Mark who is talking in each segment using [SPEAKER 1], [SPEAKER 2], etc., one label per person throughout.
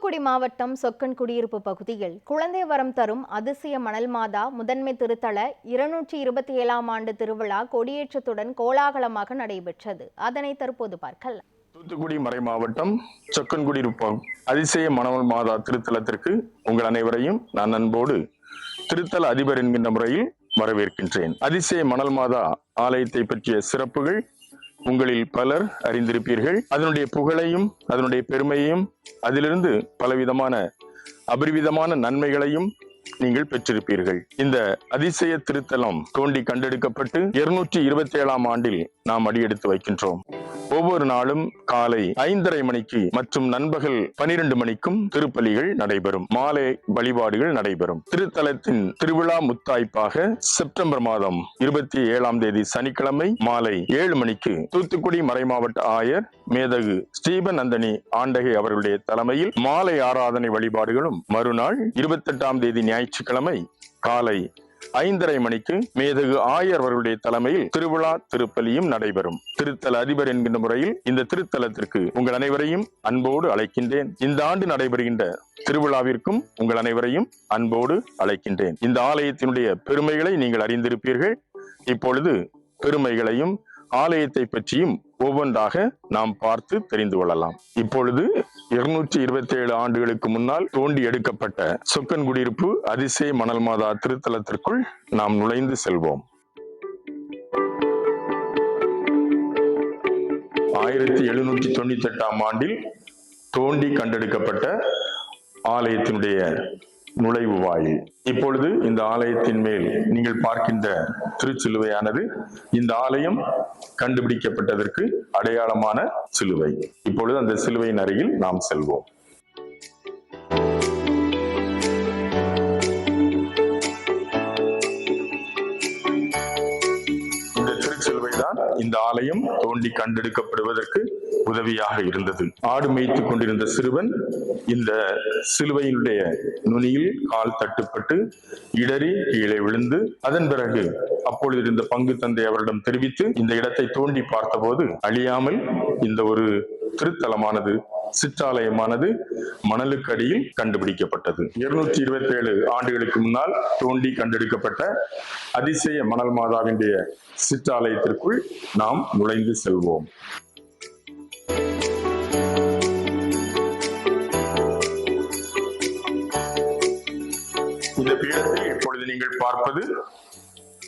[SPEAKER 1] தூத்துக்குடி மாவட்டம் சொக்கன் குடியிருப்பு பகுதியில் குழந்தை வரம் தரும் அதிசய மணல் மாதா முதன்மை திருத்தல 227ஆம் ஆண்டு திருவிழா கொடியேற்றத்துடன் கோலாகலமாக நடைபெற்றது. அதனை தற்போது பார்க்கலாம்.
[SPEAKER 2] தூத்துக்குடி மறை மாவட்டம் சொக்கன் குடியிருப்பு அதிசய மணல் மாதா திருத்தலத்திற்கு உங்கள் அனைவரையும் நான் அன்போடு திருத்தல அதிபர் என்கின்ற முறையில் வரவேற்கின்றேன். அதிசய மணல் மாதா ஆலயத்தை பற்றிய சிறப்புகள் உங்களில் பலர் அறிந்திருப்பீர்கள். அதனுடைய புகழையும் அதனுடைய பெருமையையும் அதிலிருந்து பலவிதமான அபரிவிதமான நன்மைகளையும் நீங்கள் பெற்றிருப்பீர்கள். இந்த அதிசய திருத்தலம் தோண்டி கண்டெடுக்கப்பட்டு 227ஆம் ஆண்டில் நாம் அடியெடுத்து வைக்கின்றோம். ஒவ்வொரு நாளும் காலை 5:30 மணிக்கு மற்றும் நண்பகல் 12 மணிக்கும் திருப்பலிகள் நடைபெறும். மாலை வழிபாடுகள் நடைபெறும். திருத்தலத்தின் திருவிழா முத்தாய்ப்பாக செப்டம்பர் மாதம் 27ஆம் தேதி சனிக்கிழமை மாலை 7 மணிக்கு தூத்துக்குடி மறைமாவட்ட ஆயர் மேதகு ஸ்டீபன் அந்தனி ஆண்டகை அவர்களுடைய தலைமையில் மாலை ஆராதனை வழிபாடுகளும், மறுநாள் 28ஆம் தேதி ஞாயிற்றுக்கிழமை காலை 5:30 மணிக்கு மேதகு ஆயர் அவர்களுடைய தலைமையில் திருவிழா திருப்பலியும் நடைபெறும். திருத்தல அதிபர் என்கின்ற முறையில் இந்த திருத்தலத்திற்கு உங்கள் அனைவரையும் அன்போடு அழைக்கின்றேன். இந்த ஆண்டு நடைபெறுகின்ற திருவிழாவிற்கும் உங்கள் அனைவரையும் அன்போடு அழைக்கின்றேன். இந்த ஆலயத்தினுடைய பெருமைகளை நீங்கள் அறிந்திருப்பீர்கள். இப்பொழுது பெருமைகளையும் ஆலயத்தை பற்றியும் ஒவ்வொன்றாக நாம் பார்த்து தெரிந்து கொள்ளலாம். இப்பொழுது 227 ஆண்டுகளுக்கு முன்னால் தோண்டி எடுக்கப்பட்ட சொக்கன் குடியிருப்பு அதிசய மணல் மாதா திருத்தலத்திற்குள் நாம் நுழைந்து செல்வோம். 1798ஆம் ஆண்டில் தோண்டி கண்டெடுக்கப்பட்ட ஆலயத்தினுடைய நுழைவு வாயில். இப்பொழுது இந்த ஆலயத்தின் மேல் நீங்கள் பார்க்கின்ற திருச்சிலுவையானது இந்த ஆலயம் கண்டுபிடிக்கப்பட்டதற்கு அடையாளமான சிலுவை. இப்பொழுது அந்த சிலுவையின் அருகில் நாம் செல்வோம். இந்த திருச்சிலுவைதான் இந்த ஆலயம் தோண்டி கண்டெடுக்கப்படுவதற்கு உதவியாக இருந்தது. ஆடு மேய்த்து கொண்டிருந்த சிறுவன் இந்த சிலுவையினுடைய நுனியில் கால் தட்டுப்பட்டு இடறி கீழே விழுந்து, அதன் பிறகு அப்பொழுது இருந்த பங்கு தந்தை அவரிடம் தெரிவித்து இந்த இடத்தை தோண்டி பார்த்தபோது அழியாமல் இந்த ஒரு திருத்தலமானது சிற்றாலயமானது மணலுக்கு அடியில் கண்டுபிடிக்கப்பட்டது. 227 ஆண்டுகளுக்கு முன்னால் தோண்டி கண்டெடுக்கப்பட்ட அதிசய மணல் மாதாவினுடைய சிற்றாலயத்திற்குள் நாம் நுழைந்து செல்வோம். இந்த பீடத்தில் இப்பொழுது நீங்கள் பார்ப்பது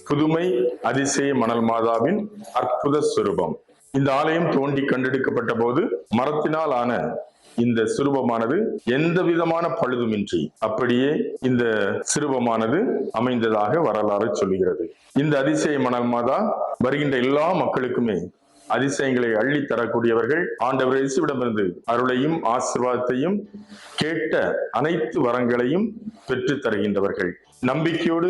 [SPEAKER 2] புதுமை அதிசய மணல் மாதாவின் அற்புத சுரூபம். இந்த ஆலயம் தோண்டி கண்டெடுக்கப்பட்ட போது மரத்தினால் ஆன இந்த சுரூபமானது எந்த விதமான பழுதுமின்றி அப்படியே இந்த சிறுபமானது அமைந்ததாக வரலாறு சொல்கிறது. இந்த அதிசய மணல் மாதா வருகின்ற எல்லா மக்களுக்குமே அதிசயங்களை அள்ளி தரக்கூடியவர்கள். ஆண்டவர் இயேசுவிடமிருந்து அருளையும் ஆசீர்வாதத்தையும் கேட்ட அனைத்து வரங்களையும் பெற்று தருகின்றவர்கள். நம்பிக்கையோடு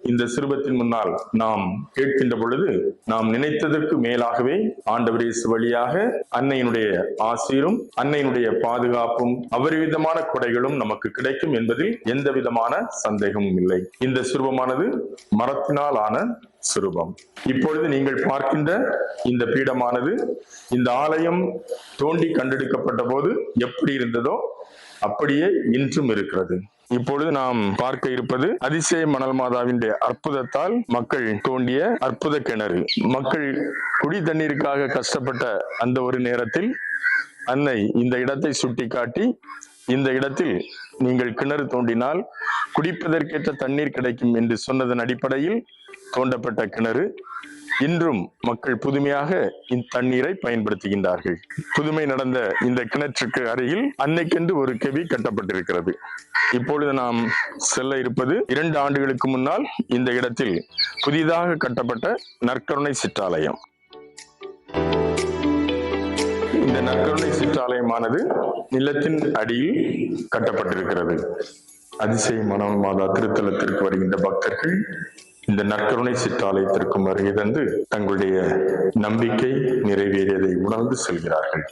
[SPEAKER 2] இந்த சிறுபத்தின் முன்னால் நாம் கேட்கின்ற பொழுது நாம் நினைத்ததற்கு மேலாகவே ஆண்டவர் இயேசு வழியாக அன்னையினுடைய ஆசீரும் அன்னையினுடைய பாதுகாப்பும் அபரிவிதமான கொடைகளும் நமக்கு கிடைக்கும் என்பதில் எந்த விதமான சந்தேகமும் இல்லை. இந்த சிறுபமானது மரத்தினால் ஆன சிறுபம். இப்பொழுது நீங்கள் பார்க்கின்ற இந்த பீடமானது இந்த ஆலயம் தோண்டி கண்டெடுக்கப்பட்ட போது எப்படி இருந்ததோ அப்படியே இன்றும் இருக்கிறது. இப்பொழுது நாம் பார்க்க இருப்பது அதிசய மணல் மாதாவின் அற்புதத்தால் மக்கள் தோண்டிய அற்புத கிணறு. மக்கள் குடி தண்ணீருக்காக கஷ்டப்பட்ட அந்த ஒரு நேரத்தில் அன்னை இந்த இடத்தை சுட்டிக்காட்டி, இந்த இடத்தில் நீங்கள் கிணறு தோண்டினால் குடிப்பதற்கேற்ற தண்ணீர் கிடைக்கும் என்று சொன்னதன் அடிப்படையில் தோண்டப்பட்ட கிணறு. இன்றும் மக்கள் புதுமையாக இந்த தண்ணீரை பயன்படுத்துகின்றார்கள். புதுமை நடந்த இந்த கிணற்றுக்கு அருகில் அன்னைக்கென்று ஒரு கெவி கட்டப்பட்டிருக்கிறது. இப்பொழுது நாம் செல்ல இருப்பது 2 ஆண்டுகளுக்கு முன்னால் இந்த இடத்தில் புதிதாக கட்டப்பட்ட நற்கருணை சிற்றாலயம். இந்த நற்கருணை சிற்றாலயமானது நிலத்தின் அடியில் கட்டப்பட்டிருக்கிறது. அதிசய மணல் மாதா திருத்தலத்திற்கு வருகின்ற பக்தர்கள் இந்த நற்கருணை சிற்றாலயத்திற்கும் வருகை தந்து தங்களுடைய நம்பிக்கை நிறைவேறியதை உணர்ந்து செல்கிறார்கள்.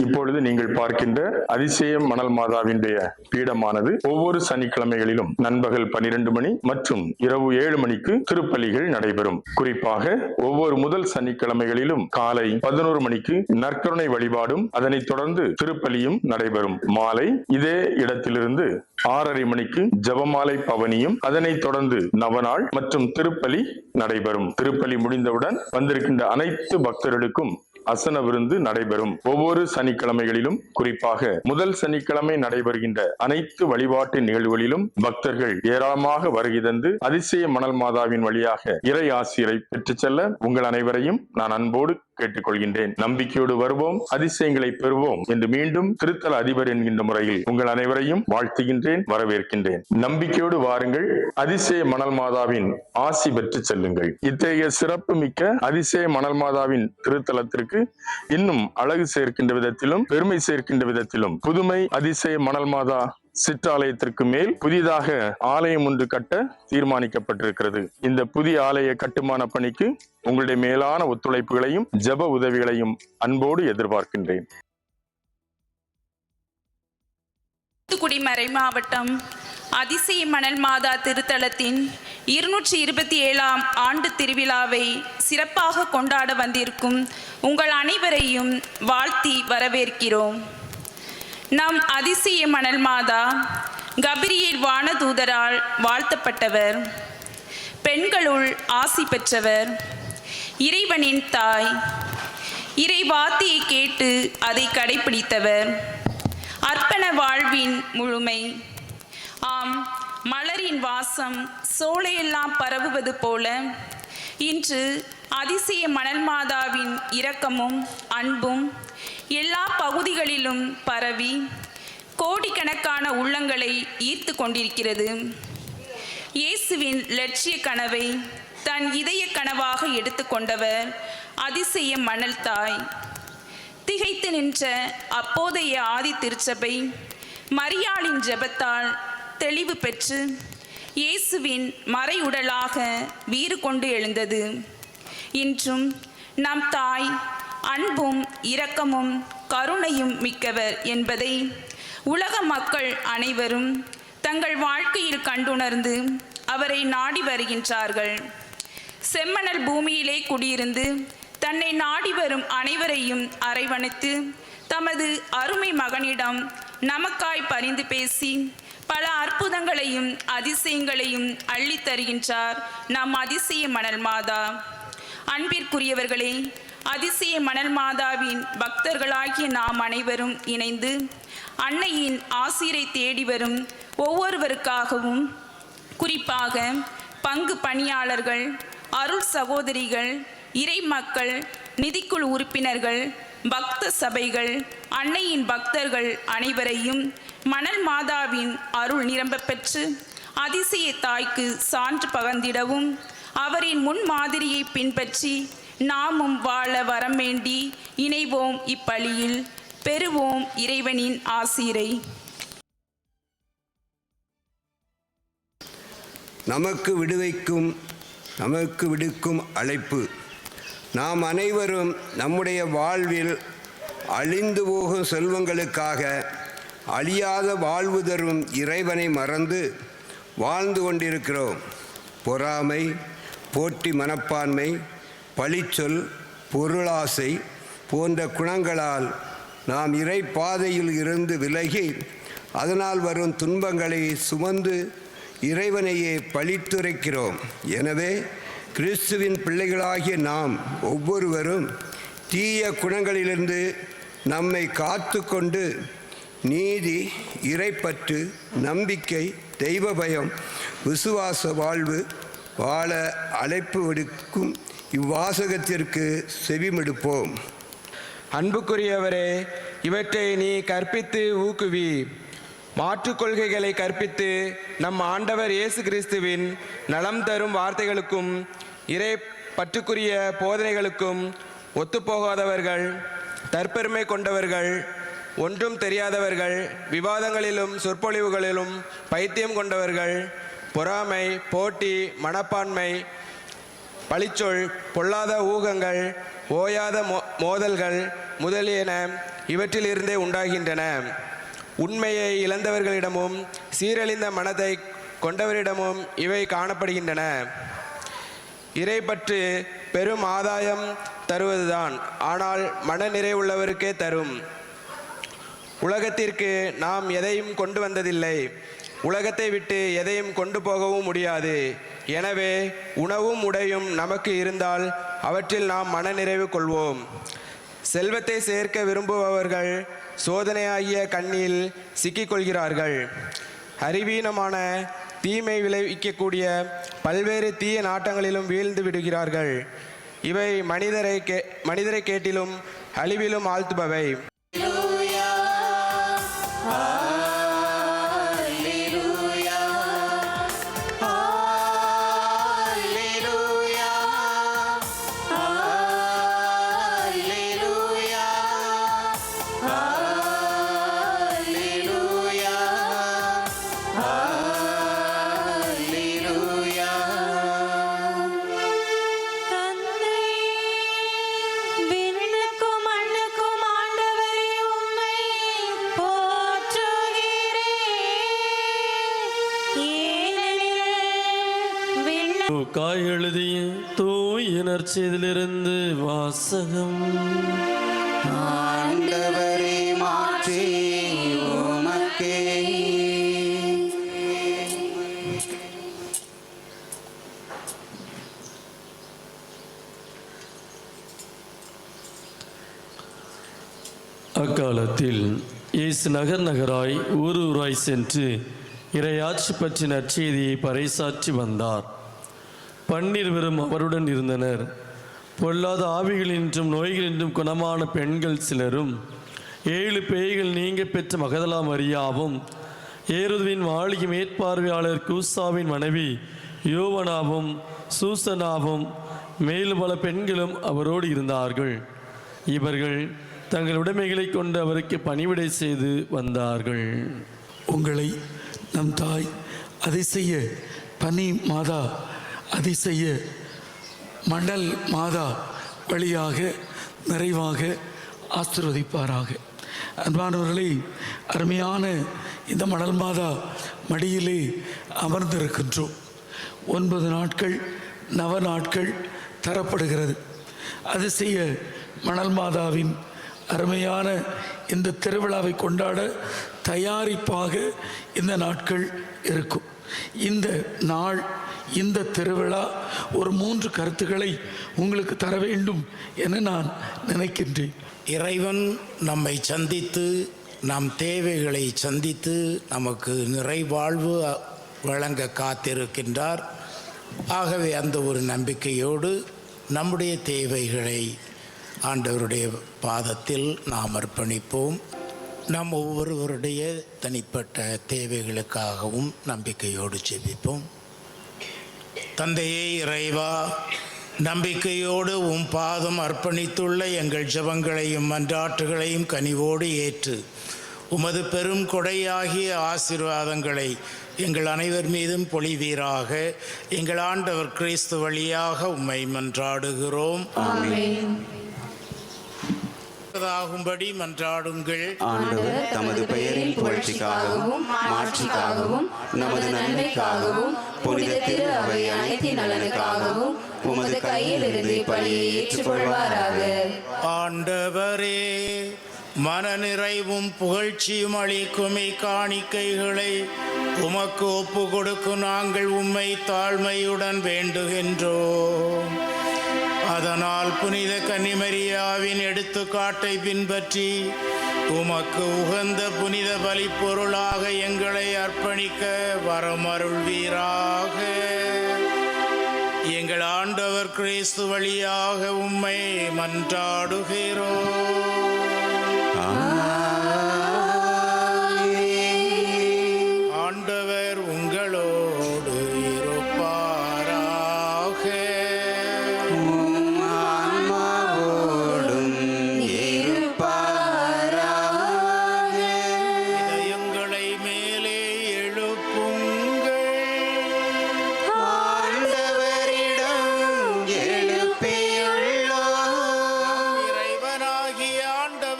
[SPEAKER 2] இப்பொழுது நீங்கள் பார்க்கின்ற அதிசயம் மணல் மாதாவினுடைய பீடமானது ஒவ்வொரு சனிக்கிழமைகளிலும் நண்பகல் 12 மணி மற்றும் இரவு 7 மணிக்கு திருப்பலிகள் நடைபெறும். குறிப்பாக ஒவ்வொரு முதல் சனிக்கிழமைகளிலும் காலை 11 மணிக்கு நற்கருணை வழிபாடும் அதனைத் தொடர்ந்து திருப்பலியும் நடைபெறும். மாலை இதே இடத்திலிருந்து 6:30 மணிக்கு ஜெபமாலை பவனியும் அதனைத் தொடர்ந்து நவநாள் மற்றும் திருப்பலி நடைபெறும். திருப்பலி முடிந்தவுடன் வந்திருக்கின்ற அனைத்து பக்தர்களுக்கும் அசன விருந்து நடைபெறும். ஒவ்வொரு சனிக்கிழமைகளிலும் குறிப்பாக முதல் சனிக்கிழமை நடைபெறுகின்ற அனைத்து வழிபாட்டு நிகழ்வுகளிலும் பக்தர்கள் ஏராளமாக வருகை தந்து அதிசய மணல் மாதாவின் வழியாக இறை ஆசிரை பெற்றுச் செல்ல உங்கள் அனைவரையும் நான் அன்போடு கேட்டுக்கொள்கின்றேன். நம்பிக்கையோடு வருவோம், அதிசயங்களை பெறுவோம் என்று மீண்டும் திருத்தல அதிபர் என்கின்ற முறையில் உங்கள் அனைவரையும் வாழ்த்துகின்றேன், வரவேற்கின்றேன். நம்பிக்கையோடு வாருங்கள், அதிசய மணல் மாதாவின் ஆசி பெற்று செல்லுங்கள். இத்தகைய சிறப்பு மிக்க அதிசய மணல் மாதாவின் திருத்தலத்திற்கு இன்னும் அழகு சேர்க்கின்ற விதத்திலும் பெருமை சேர்க்கின்ற விதத்திலும் புதுமை அதிசய மணல் மாதா சிற்றாலயத்திற்கு மேல் புதிதாக ஆலயம் ஒன்று கட்ட தீர்மானிக்கப்பட்டிருக்கிறது. இந்த புதிய ஆலய கட்டுமான பணிக்கு உங்களுடைய மேலான ஒத்துழைப்புகளையும் ஜெப உதவிகளையும் அன்போடு எதிர்பார்க்கின்றேன்.
[SPEAKER 3] தூத்துக்குடி மறை மாவட்டம் அதிசய மணல் மாதா திருத்தலத்தின் 227ஆம் ஆண்டு திருவிழாவை சிறப்பாக கொண்டாட வந்திருக்கும் உங்கள் அனைவரையும் வாழ்த்தி வரவேற்கிறோம். நம் அதிசய மணல் மாதா கபிரியேல் வானதூதரால் வாழ்த்தப்பட்டவர், பெண்களுள் ஆசி பெற்றவர், இறைவனின் தாய், இறை வார்த்தையை கேட்டு அதை கடைபிடித்தவர், அர்ப்பண வாழ்வின் முழுமை. ஆம், மலரின் வாசம் சோலையெல்லாம் பரவுவது போல இன்று அதிசய மணல் மாதாவின் இரக்கமும் அன்பும் எல்லா பகுதிகளிலும் பரவி கோடிக்கணக்கான உள்ளங்களை ஈர்த்து கொண்டிருக்கிறது. இயேசுவின் லட்சிய கனவை தன் இதய கனவாக எடுத்துக்கொண்டவர் அதிசய மணல் தாய். திகைத்து நின்ற அப்போதைய ஆதி திருச்சபை மரியாளின் ஜெபத்தால் தெளிவு பெற்று இயேசுவின் மறையுடலாக வீறு கொண்டு எழுந்தது. இன்றும் நம் தாய் அன்பும் இரக்கமும் கருணையும் மிக்கவர் என்பதை உலக மக்கள் அனைவரும் தங்கள் வாழ்க்கையில் கண்டுணர்ந்து அவரை நாடி வருகின்றார்கள். செம்மணல் பூமியிலே குடியிருந்து தன்னை நாடி வரும் அனைவரையும் அரவணைத்து தமது அருமை மகனிடம் நமக்காய் பரிந்து பேசி பல அற்புதங்களையும் அதிசயங்களையும் அள்ளித் தருகின்றார் நம் அதிசய மணல் மாதா. அன்பிற்குரியவர்களே, அதிசய மணல் மாதாவின் பக்தர்களாகிய நாம் அனைவரும் இணைந்து அன்னையின் ஆசிரை தேடி வரும் ஒவ்வொருவருக்காகவும், குறிப்பாக பங்கு பணியாளர்கள், அருள் சகோதரிகள், இறை மக்கள், நிதிக்குழு உறுப்பினர்கள், பக்த சபைகள், அன்னையின் பக்தர்கள் அனைவரையும் மணல் மாதாவின் அருள் நிரம்ப பெற்று அதிசய தாய்க்கு சான்று பகர்ந்திடவும் அவரின் முன்மாதிரியை பின்பற்றி நாமும் வாழ வரம் வேண்டி இணைவோம் இப்பலியில். பெறுவோம் இறைவனின் ஆசீரை.
[SPEAKER 4] நமக்கு விடுக்கும் அழைப்பு. நாம் அனைவரும் நம்முடைய வாழ்வில் அழிந்து போகும் செல்வங்களுக்காக அழியாத வாழ்வு தரும் இறைவனை மறந்து வாழ்ந்து கொண்டிருக்கிறோம். பொறாமை, போட்டி மனப்பான்மை, பழிச்சொல், பொருளாசை போன்ற குணங்களால் நாம் இறை பாதையில் இருந்து விலகி அதனால் வரும் துன்பங்களை சுமந்து இறைவனையே பழித்துரைக்கிறோம். எனவே கிறிஸ்துவின் பிள்ளைகளாகிய நாம் ஒவ்வொருவரும் தீய குணங்களிலிருந்து நம்மை காத்து கொண்டு நீதி, இறைப்பற்று, நம்பிக்கை, தெய்வ பயம், விசுவாச வாழ்வு வாழ அழைப்பு விடுக்கும் இவ்வாசகத்திற்கு செவிமெடுப்போம்.
[SPEAKER 5] அன்புக்குரியவரே, இவற்றை நீ கற்பித்து ஊக்குவி. மாற்றுக் கொள்கைகளை கற்பித்து நம் ஆண்டவர் இயேசு கிறிஸ்துவின் நலம் தரும் வார்த்தைகளுக்கும் இறை பற்றுக்குரிய போதனைகளுக்கும் ஒத்துப்போகாதவர்கள், தற்பெருமை கொண்டவர்கள், ஒன்றும் தெரியாதவர்கள், விவாதங்களிலும் சொற்பொழிவுகளிலும் பைத்தியம் கொண்டவர்கள், பொறாமை, போட்டி, மனப்பான்மை, பழிச்சொல், பொல்லாத ஊகங்கள், ஓயாத மோதல்கள் முதலியன இவற்றிலிருந்தே உண்டாகின்றன. உண்மையை இழந்தவர்களிடமும் சீரழிந்த மனதை கொண்டவரிடமும் இவை காணப்படுகின்றன. இறைப்பற்று பெரும் ஆதாயம் தருவதுதான், ஆனால் மனநிறைவுள்ளவருக்கே தரும். உலகத்திற்கு நாம் எதையும் கொண்டு வந்ததில்லை, உலகத்தை விட்டு எதையும் கொண்டு போகவும் முடியாது. எனவே உணவும் உடையும் நமக்கு இருந்தால் அவற்றில் நாம் மனநிறைவு கொள்வோம். செல்வத்தை சேர்க்க விரும்புபவர்கள் சோதனையாகிய கண்ணில் சிக்கிக்கொள்கிறார்கள். அறிவீனமான தீமை விளைவிக்கக்கூடிய பல்வேறு தீய நாட்டங்களிலும் வீழ்ந்து விடுகிறார்கள். இவை மனிதரை கேட்டிலும் அழிவிலும் ஆழ்த்துபவை.
[SPEAKER 6] காய் எழுதிய தூய நற்செய்தியிலிருந்து வாசகம்.
[SPEAKER 7] ஆண்டவரே மாற்றி உமக்கே.
[SPEAKER 6] அக்காலத்தில் இயேசு நகர் நகராய் ஊர் ஊராய் சென்று இறையாட்சி பற்றி நற்செய்தியை பறைசாற்றி வந்தார். 12 அவருடன் இருந்தனர். பொல்லாத ஆவிகளின்றும் நோய்களின்றும் குணமான பெண்கள் சிலரும் 7 பேய்கள் நீங்க பெற்ற மகதலா மரியாவும் ஏரோதுவின் மாளிகை மேற்பார்வையாளர் கூசாவின் மனைவி யோவனாவும் சூசனாவும் மேலும் பல பெண்களும் அவரோடு இருந்தார்கள். இவர்கள் தங்கள் உடைமைகளை கொண்டு அவருக்கு பணிவிடை செய்து வந்தார்கள்.
[SPEAKER 8] உங்களை நம் தாய் அதிசய பனி மாதா அதிசய மண்டல் மாதா வழியாக நிறைவாக ஆசீர்வதிப்பாராக. அன்பானவர்களே, அருமையான இந்த மணல் மாதா மடியிலே அமர்ந்திருக்கின்றோம். 9 நாட்கள் நவ நாட்கள் தரப்படுகிறது. அதிசய மணல் மாதாவின் அருமையான இந்த திருவிழாவை கொண்டாட தயாரிப்பாக இந்த நாட்கள் இருக்கும். இந்த நாள், இந்த திருவிழா ஒரு 3 கருத்துக்களை உங்களுக்கு தர வேண்டும் என நான் நினைக்கின்றேன்.
[SPEAKER 9] இறைவன் நம்மை சந்தித்து நம் தேவைகளை சந்தித்து நமக்கு நிறைவாழ்வு வழங்க காத்திருக்கின்றார். ஆகவே அந்த ஒரு நம்பிக்கையோடு நம்முடைய தேவைகளை ஆண்டவருடைய பாதத்தில் நாம் அர்ப்பணிப்போம். நாம் ஒவ்வொருவருடைய தனிப்பட்ட தேவைகளுக்காகவும் நம்பிக்கையோடு ஜெபிப்போம். தந்தையே இறைவா, நம்பிக்கையோடு உம் பாதம் அர்ப்பணித்துள்ள எங்கள் ஜெபங்களையும் மன்றாட்டுகளையும் கனிவோடு ஏற்று உமது பெரும் கொடையாகிய ஆசீர்வாதங்களை எங்கள் அனைவர் மீதும் பொழிவீராக. எங்கள் ஆண்டவர் கிறிஸ்து வழியாக உம்மை மன்றாடுகிறோம். ஆகும்படி மன்றாடுங்கள்.
[SPEAKER 7] ஆண்டவர் தமது பெயரின் புகழ்ச்சிக்காகவும் மாட்சிக்காகவும் நமது நன்மைக்காகவும் புனித திரு அவை அனைத்தின் நலனுக்காகவும் உமது கையிலிருந்து பலியை ஏற்றுக்கொள்வாராக.
[SPEAKER 9] ஆண்டவரே, மனநிறைவும் புகழ்ச்சியும் அளிக்கும் காணிக்கைகளை உமக்கு ஒப்பு கொடுக்கும் நாங்கள் உம்மை தாழ்மையுடன் வேண்டுகின்றோம். அதனால் புனித கன்னிமரியாவின் எடுத்துக்காட்டை பின்பற்றி உமக்கு உகந்த புனித பலிப்பொருளாக எங்களை அர்ப்பணிக்க வரமருள்வீராக. எங்கள் ஆண்டவர் கிறிஸ்து வழியாக உம்மை மன்றாடுகிறோம். ஆண்டவர் உங்களோடு இருப்பாராக. இதயங்களை மேலே எழுப்புங்கள். இறைவனாகிய ஆண்டவர்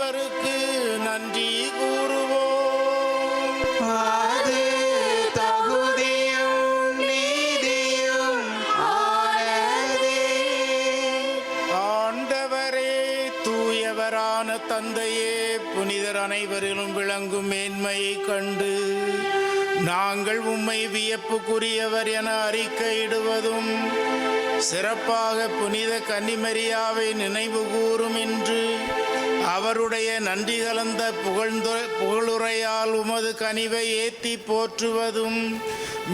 [SPEAKER 9] தூயவரான தந்தையே, புனிதர் அனைவரிலும் விளங்கும் மேன்மையை கண்டு நாங்கள் உம்மை வியப்புக்குரியவர் என அறிக்கையிடுவதும், சிறப்பாக புனித கன்னிமரியாவை நினைவு கூறும் என்று அவருடைய நன்றி கலந்த புகழுரையால் உமது கனிவை ஏத்தி போற்றுவதும்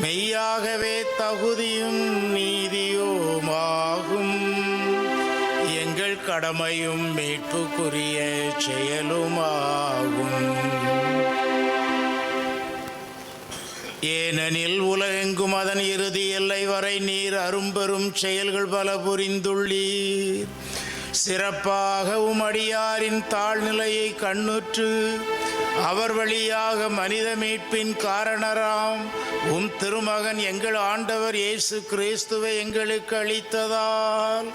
[SPEAKER 9] மெய்யாகவே தகுதியும் நீதியுமாகும். எங்கள் கடமையும் மீட்புக்குரிய செயலுமாகும். ஏனெனில் உலகெங்கும் அதன் இறுதி எல்லை வரை நீர் அரும்பெரும் செயல்கள் பல புரிந்துள்ளீர். சிறப்பாக உமடியாரின் தாழ்நிலையை கண்ணுற்று அவர் வழியாக மனித மீட்பின் காரணராம் உம் திருமகன் எங்கள் ஆண்டவர் இயேசு கிறிஸ்துவை எங்களுக்கு அளித்ததால்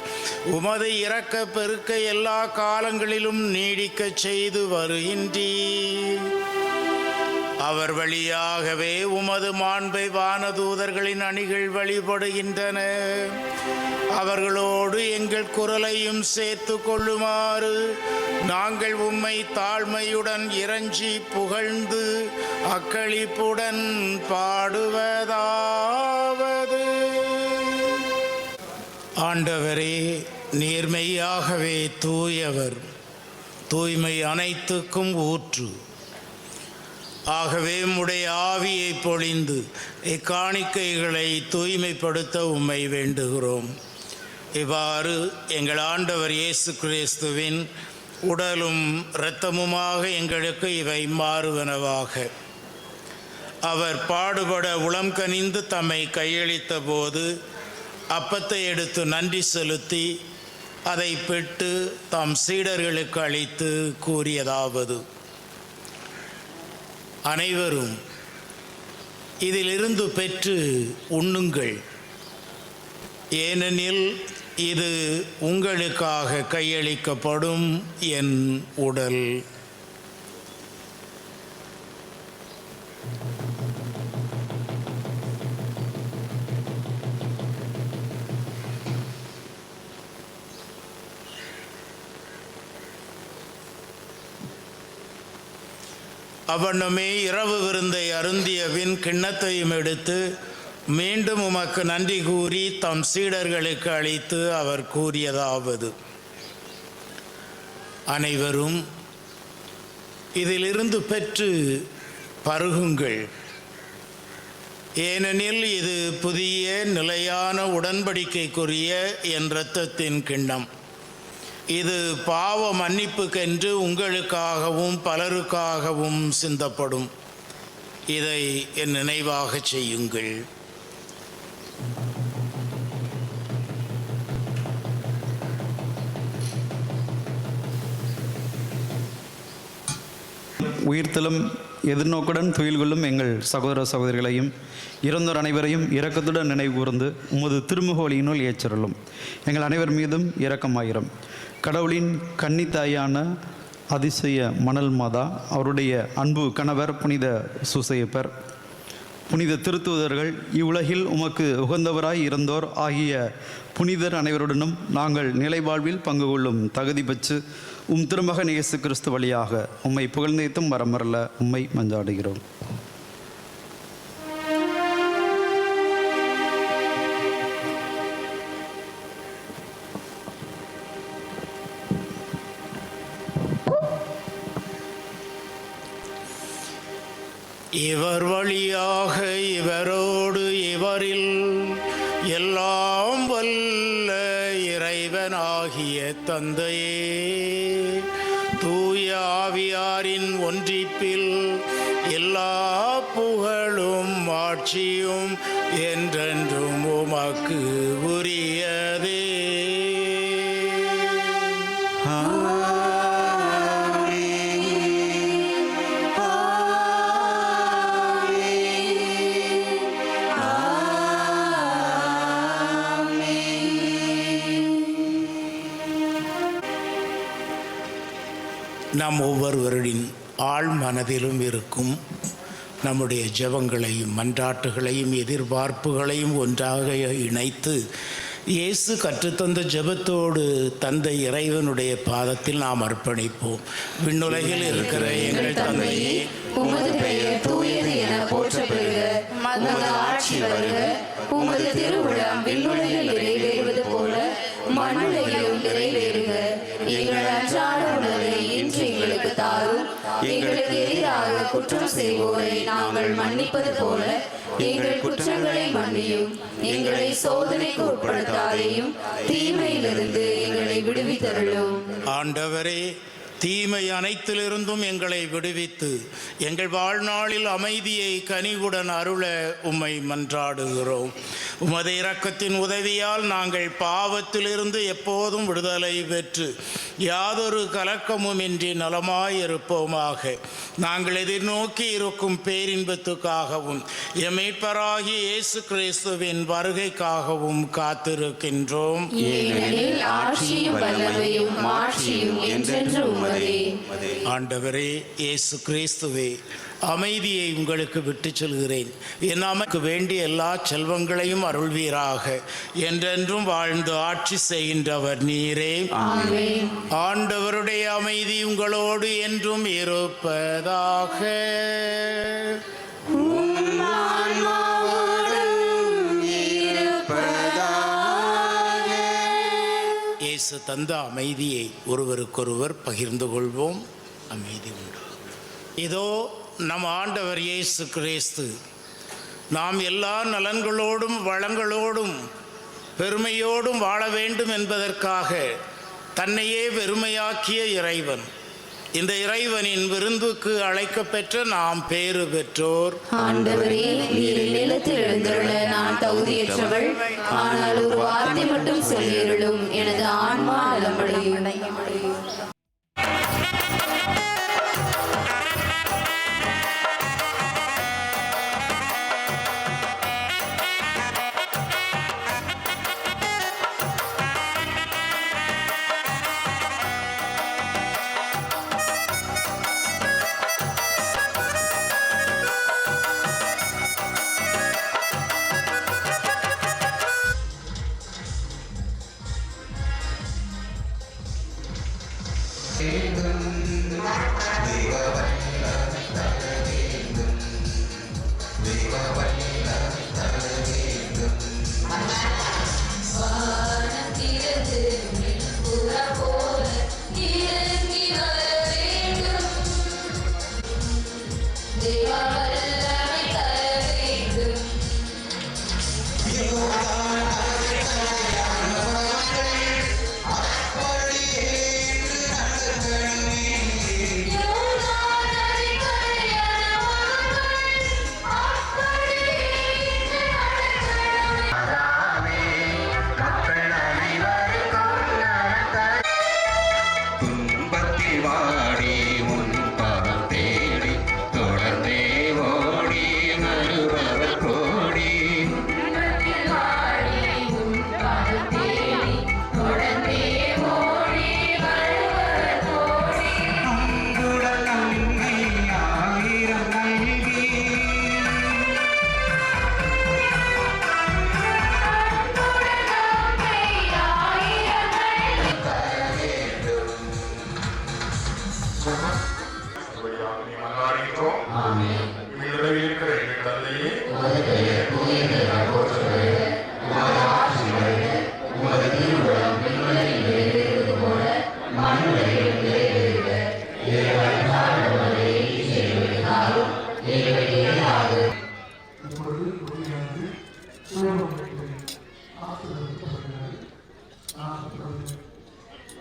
[SPEAKER 9] உமது இரக்க பெருக்க எல்லா காலங்களிலும் நீடிக்கச் செய்து வருகின்றீர். அவர் வழியாகவே உமது மாண்பை வானதூதர்களின் அணிகள் வழிபடுகின்றன. அவர்களோடு எங்கள் குரலையும் சேர்த்து கொள்ளுமாறு நாங்கள் உம்மை தாழ்மையுடன் இறைஞ்சி புகழ்ந்து அக்களிப்புடன் பாடுவதாவது: ஆண்டவரே, நேர்மையாகவே தூயவர், தூய்மை அனைத்துக்கும் ஊற்று. ஆகவே உம்முடைய ஆவியை பொழிந்து இக்காணிக்கைகளை தூய்மைப்படுத்த உம்மை வேண்டுகிறோம். இவ்வாறு எங்கள் ஆண்டவர் இயேசு கிறிஸ்துவின் உடலும் இரத்தமுமாக எங்களுக்கு இவை மாறுவனவாக. அவர் பாடுபட உளம் கனிந்து தம்மை கையளித்த போது அப்பத்தை எடுத்து நன்றி செலுத்தி அதை பெற்று தம் சீடர்களுக்கு அளித்து கூறியதாவது: அனைவரும் இதிலிருந்து பெற்று உண்ணுங்கள், ஏனெனில் இது உங்களுக்காக கையளிக்கப்படும் என் உடல். அவனுமே இரவு விருந்தை அருந்தியபின் கிண்ணத்தையும் எடுத்து மீண்டும் உமக்கு நன்றி கூறி தம் சீடர்களுக்கு அளித்து அவர் கூறியதாவது: அனைவரும் இதிலிருந்து பெற்று பருகுங்கள், ஏனெனில் இது புதிய நிலையான உடன்படிக்கைக்குரிய என் இரத்தத்தின் கிண்ணம். இது பாவ மன்னிப்புக்கென்று உங்களுக்காகவும் பலருக்காகவும் சிந்தப்படும். இதை என் நினைவாக செய்யுங்கள்.
[SPEAKER 10] உயிர்த்தலும் எதிர்நோக்குடன் துயில் கொள்ளும் எங்கள் சகோதர சகோதரிகளையும் இறந்தோர் அனைவரையும் இரக்கத்துடன் நினைவு கூர்ந்து உமது திருமுகவழியினுள் ஏற்றருளும். எங்கள் அனைவர் மீதும் இரக்கமாயிரும். கடவுளின் கன்னித்தாயான அதிசய மணல் மாதா, அவருடைய அன்பு கணவர் புனித சூசையப்பர், புனித திருத்தூதர்கள், இவ்வுலகில் உமக்கு உகந்தவராய் இருந்தோர் ஆகிய புனிதர் அனைவருடனும் நாங்கள் நிலைவாழ்வில் பங்கு கொள்ளும் தகுதி பெற்று உம் திருமகன் இயேசு கிறிஸ்து வழியாக உம்மை புகழ்ந்தேத்தும் வரமரல உம்மை மஞ்சாடுகிறோம்.
[SPEAKER 9] இவர் வழியாக இவரோடு இவரில் எல்லாம் வல்ல இறைவனாகிய தந்தையே, தூய ஆவியாரின் ஒன்றிப்பில் எல்லா புகழும் ஆட்சியும் என்றென்றும் உமக்கு உரியதே. நம் ஒவ்வொருவரின் ஆழ் மனதிலும் இருக்கும் நம்முடைய ஜெபங்களையும் மன்றாட்டுகளையும் எதிர்பார்ப்புகளையும் ஒன்றாக இணைத்து இயேசு கற்றுத்தந்த ஜெபத்தோடு தந்தை இறைவனுடைய பாதத்தில் நாம் அர்ப்பணிப்போம். விண்ணுலகில் இருக்கிற எங்கள் தந்தையே,
[SPEAKER 7] உமது பெயர் தூயது என போற்றப்படுக. உமது ஆட்சி வருக. உமது திருவுளம் விண்ணுலகில் நிறைவேறுவது போல மண்ணுலகிலும் நிறைவேறுக. எங்கள் அன்றாட உணவை இன்று எங்களுக்கு தாரும். எங்களுக்கு எதிராக குற்றம் செய்வோரை நாங்கள் மன்னிப்பது போல எங்கள் குற்றங்களை மன்னியும். எங்களை சோதனைக்கு உட்படுத்தாதையும் தீமையிலிருந்து எங்களை விடுவித்தருளும்.
[SPEAKER 9] ஆண்டவரே, தீமை அனைத்திலிருந்தும் எங்களை விடுவித்து எங்கள் வாழ்நாளில் அமைதியை கனிவுடன் அருள உம்மை மன்றாடுகிறோம். உமது இரக்கத்தின் உதவியால் நாங்கள் பாவத்திலிருந்து எப்போதும் விடுதலை பெற்று யாதொரு கலக்கமுமின்றி நலமாயிருப்போமாக. நாங்கள் எதிர்நோக்கி இருக்கும் பேரின்பத்துக்காகவும் எமைப்பராகிய இயேசு கிறிஸ்துவின் வருகைக்காகவும் காத்திருக்கின்றோம்.
[SPEAKER 7] ஏனெனில் ஆட்சியும் வல்லமையும் மாட்சியும் என்றென்றும் உமதே.
[SPEAKER 9] ஆண்டவரே இயேசு கிறிஸ்துவே, அமைதியை உங்களுக்கு விட்டு செல்கிறேன். என் நமக்கு வேண்டிய எல்லா செல்வங்களையும் அருள்வீராக. என்றென்றும் வாழ்ந்து ஆட்சி செய்கின்றவர் நீரே. ஆண்டவருடைய அமைதி உங்களோடு என்றும் இருப்பதாக. இயேசு தந்த அமைதியை ஒருவருக்கொருவர் பகிர்ந்து கொள்வோம். அமைதி உண்டு. இதோ நம் ஆண்டவர் இயேசு கிறிஸ்து நாம் எல்லா நலன்களோடும் வளங்களோடும் பெருமையோடும் வாழ வேண்டும் என்பதற்காக தன்னையே வெறுமையாக்கிய இறைவன். இந்த இறைவனின் விருந்துக்கு அழைக்கப்பெற்ற நாம் பேறு பெற்றோர்.
[SPEAKER 7] ஆண்டவரே, நீர் நிலத்தில் எழுந்துள்ள நான் தகுதியற்றவள். ஆனால் ஒரு வார்த்தை மட்டும் சொல்லியருளும், எனது ஆன்மா நலமடையும்.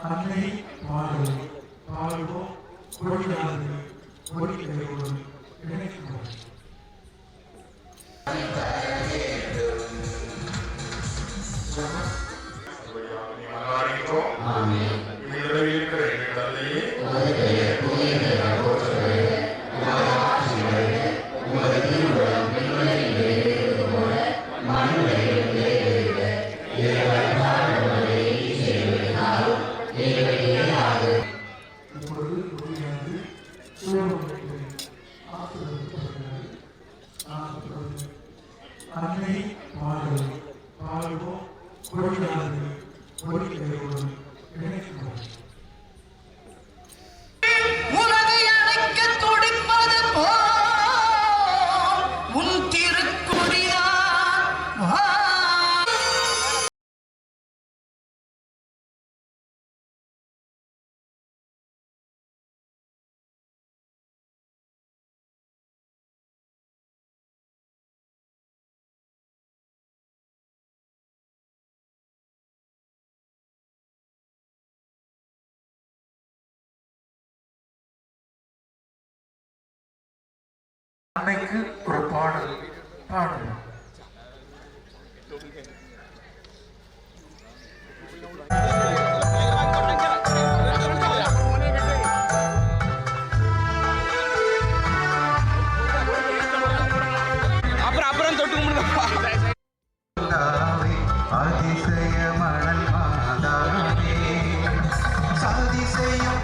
[SPEAKER 8] அன்னை வாழ்வு வாழ்வோம் கொடியாது கொடிகளோடு இணைக்கிறோம். அன்னை அன்னைக்கு ஒரு பாடல் பாடுவோம்.
[SPEAKER 5] அப்புறம் தொட்டு கும்பிடுங்கப்பா.
[SPEAKER 8] அதிசய மணல் மாதாவே சாதிசயம்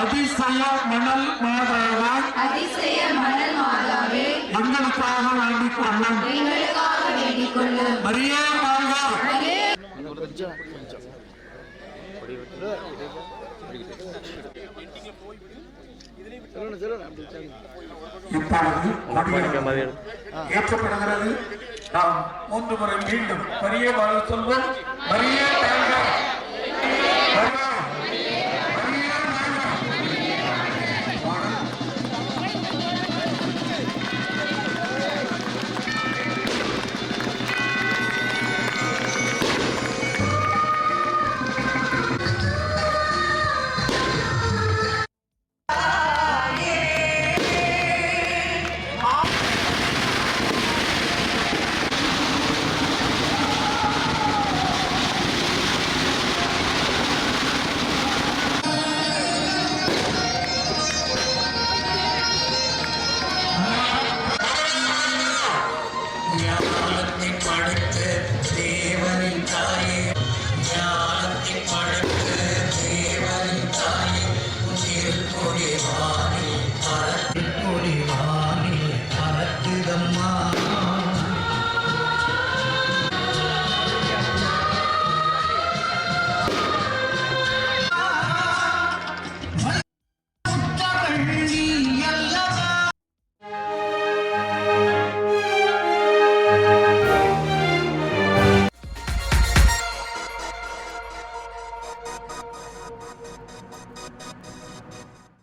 [SPEAKER 8] அதிசய மணல் மாதாவே
[SPEAKER 7] அதிசய மணல் மாதாவே
[SPEAKER 8] எங்களுக்காக வேண்டிக் கொள்ளும்.
[SPEAKER 7] எங்களுக்காக வேண்டிக் கொள்ளும்.
[SPEAKER 8] மரியே வாழ்க. இப்பொழுது ஏற்றப்படுகிறது. நாம் 3 முறை மீண்டும் மரியே வாழ்க சொல்வோம். மரியே வாழ்க.